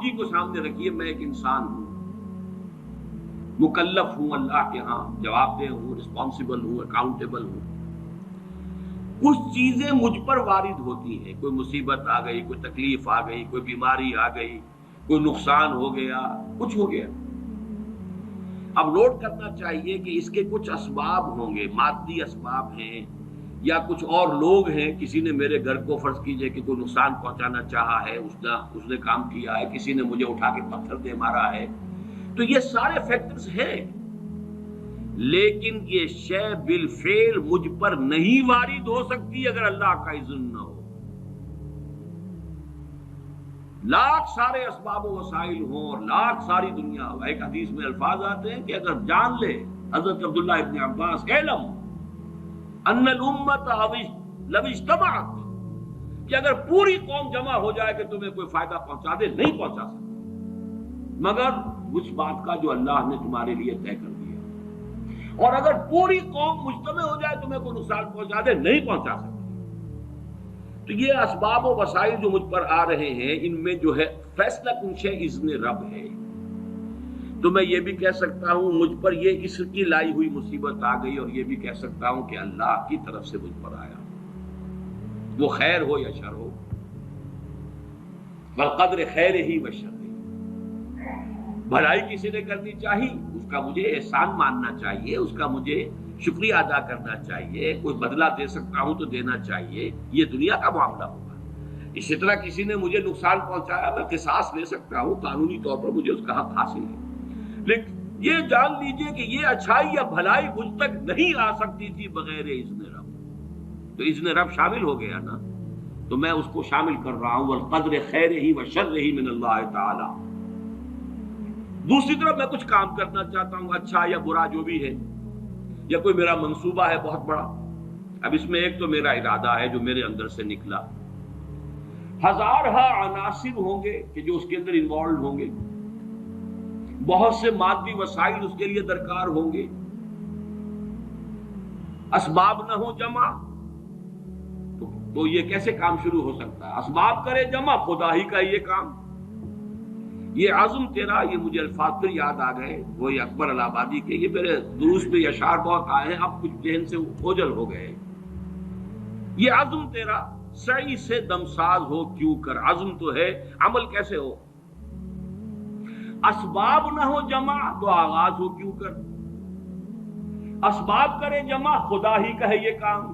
Boundary کو سامنے رکھیے، میں ایک انسان ہوں، مکلف ہوں، اللہ کے ہاں جواب دہ ہوں، رسپانسبل ہوں، اکاؤنٹیبل ہوں۔ کچھ چیزیں مجھ پر وارد ہوتی ہیں، کوئی مصیبت آ گئی، کوئی تکلیف آ گئی، کوئی بیماری آ گئی، کوئی نقصان ہو گیا، کچھ ہو گیا۔ اب نوٹ کرنا چاہیے کہ اس کے کچھ اسباب ہوں گے، مادی اسباب ہیں یا کچھ اور لوگ ہیں، کسی نے میرے گھر کو فرض کیجئے کہ کوئی نقصان پہنچانا چاہا ہے، اس نے کام کیا ہے، کسی نے مجھے اٹھا کے پتھر دے مارا ہے، تو یہ سارے فیکٹرز ہیں، لیکن یہ شے بالفعل مجھ پر نہیں وارد ہو سکتی اگر اللہ کا اذن نہ ہو۔ لاکھ سارے اسباب و وسائل ہوں اور لاکھ ساری دنیا ہو، ایک حدیث میں الفاظ آتے ہیں کہ اگر جان لے حضرت عبداللہ ابن عباس، علم ان الامت لو اجتمعت، کہ اگر پوری قوم جمع ہو جائے کہ تمہیں کوئی فائدہ پہنچا دے، نہیں پہنچا سکتے مگر اس بات کا جو اللہ نے تمہارے لیے طے کر دیا، اور اگر پوری قوم مجتمع ہو جائے تمہیں کوئی نقصان پہنچا دے، نہیں پہنچا سکتے۔ تو یہ اسباب و وسائل جو مجھ پر آ رہے ہیں، ان میں جو ہے فیصلہ کنش اذن رب ہے۔ تو میں یہ بھی کہہ سکتا ہوں مجھ پر یہ اس کی لائی ہوئی مصیبت آ گئی، اور یہ بھی کہہ سکتا ہوں کہ اللہ کی طرف سے مجھ پر آیا، وہ خیر ہو یا شر ہو، بالقدر خیر ہی و شر ہی۔ بھلائی کسی نے کرنی چاہیے، اس کا مجھے احسان ماننا چاہیے، اس کا مجھے شکریہ ادا کرنا چاہیے، کوئی بدلہ دے سکتا ہوں تو دینا چاہیے، یہ دنیا کا معاملہ ہوگا۔ اسی طرح کسی نے مجھے نقصان پہنچایا، میں قصاص لے سکتا ہوں، قانونی طور پر مجھے اس کا حق حاصل ہے، لیکن یہ جان لیجئے کہ یہ اچھائی یا بھلائی مجھ تک نہیں آ سکتی تھی بغیر اذن رب۔ تو اذن رب شامل ہو گیا نا، تو میں اس کو شامل کر رہا ہوں، والقدر خیر ہی و شر ہی من اللہ تعالی۔ دوسری طرف میں کچھ کام کرنا چاہتا ہوں، اچھا یا برا جو بھی ہے، یا کوئی میرا منصوبہ ہے بہت بڑا، اب اس میں ایک تو میرا ارادہ ہے جو میرے اندر سے نکلا، ہزارہ عناصر ہوں گے کہ جو اس کے اندر انوالوڈ ہوں گے، بہت سے مادی وسائل اس کے لیے درکار ہوں گے، اسباب نہ ہو جمع تو یہ کیسے کام شروع ہو سکتا ہے؟ اسباب کرے جمع، خدا ہی کا یہ کام۔ یہ عزم تیرا، یہ مجھے الفاظ پھر یاد آ گئے، وہی اکبر الہ آبادی کے، یہ میرے دروس میں یہ اشعار بہت آئے ہیں، اب کچھ ذہن سے اوجھل ہو گئے۔ یہ عزم تیرا سعی سے دمساز ہو کیوں کر، عزم تو ہے، عمل کیسے ہو؟ اسباب نہ ہو جمع تو آغاز ہو کیوں کر، اسباب کرے جمع، خدا ہی کا ہے یہ کام،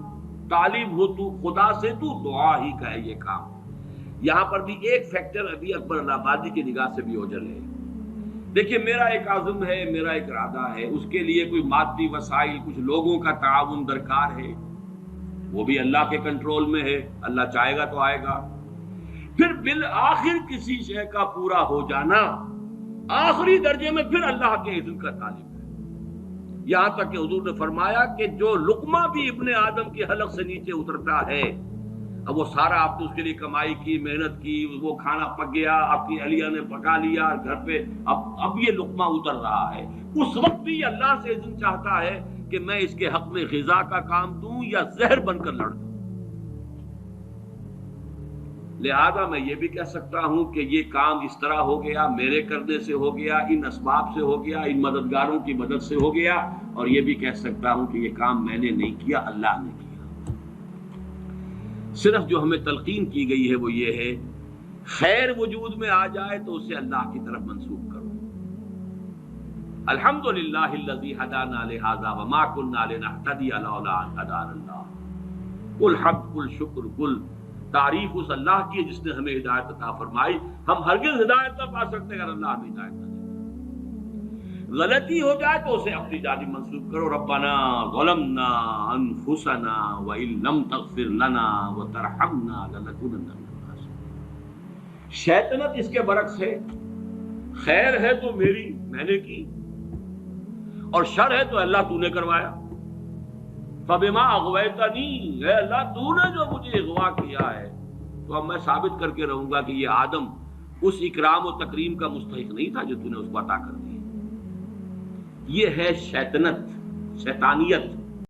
طالب ہو تو خدا سے، تو دعا ہی کا ہے یہ کام۔ یہاں پر بھی ایک فیکٹر ابھی اکبر الہ آبادی کی نگاہ سے بھی اوجھل ہے۔ دیکھیے میرا ایک عزم ہے، میرا ایک ارادہ ہے، اس کے لیے کوئی مادی وسائل، کچھ لوگوں کا تعاون درکار ہے، وہ بھی اللہ کے کنٹرول میں ہے، اللہ چاہے گا تو آئے گا۔ پھر بالآخر کسی شے کا پورا ہو جانا آخری درجے میں پھر اللہ کے اذن کا طالب ہے، یہاں تک کہ حضور نے فرمایا کہ جو لقمہ بھی ابن آدم کے حلق سے نیچے اترتا ہے، اب وہ سارا آپ نے اس کے لیے کمائی کی، محنت کی، وہ کھانا پک گیا، آپ کی اہلیہ نے پکا لیا گھر پہ، اب یہ لقمہ اتر رہا ہے، اس وقت بھی اللہ سے اذن چاہتا ہے کہ میں اس کے حق میں غذا کا کام دوں یا زہر بن کر لڑ دوں۔ لہذا میں یہ بھی کہہ سکتا ہوں کہ یہ کام اس طرح ہو گیا، میرے کرنے سے ہو گیا، ان اسباب سے ہو گیا، ان مددگاروں کی مدد سے ہو گیا، اور یہ بھی کہہ سکتا ہوں کہ یہ کام میں نے نہیں کیا، اللہ نے کیا۔ صرف جو ہمیں تلقین کی گئی ہے وہ یہ ہے، خیر وجود میں آ جائے تو اسے اللہ کی طرف منسوب کرو۔ الحمدللہ الذی ہدانا لہذا وما کنا لنہتدی لولا ان ہدانا اللہ۔ قل حمد، قل شکر، قل تعریف اس اللہ کی ہے جس نے ہمیں ہدایت عطا فرمائی، ہم ہرگز ہدایت نہ پا سکتے اگر اللہ ہمیں ہدایت نہ دے۔ غلطی ہو جائے تو اسے اپنی جانب منسوب کرو، ربنا ظلمنا انفسنا وان لم تغفر لنا وترحمنا لنکونن من الخاسرین۔ شیطنت اس کے برعکس ہے، خیر ہے تو میری، میں نے کی، اور شر ہے تو اللہ تو نے کروایا۔ فبما اغویتنی، اے اللہ تو نے جو مجھے اغوا کیا ہے، تو اب میں ثابت کر کے رہوں گا کہ یہ آدم اس اکرام و تکریم کا مستحق نہیں تھا جو تو نے اس کو عطا کر دی۔ یہ ہے شیطنت، شیطانیت۔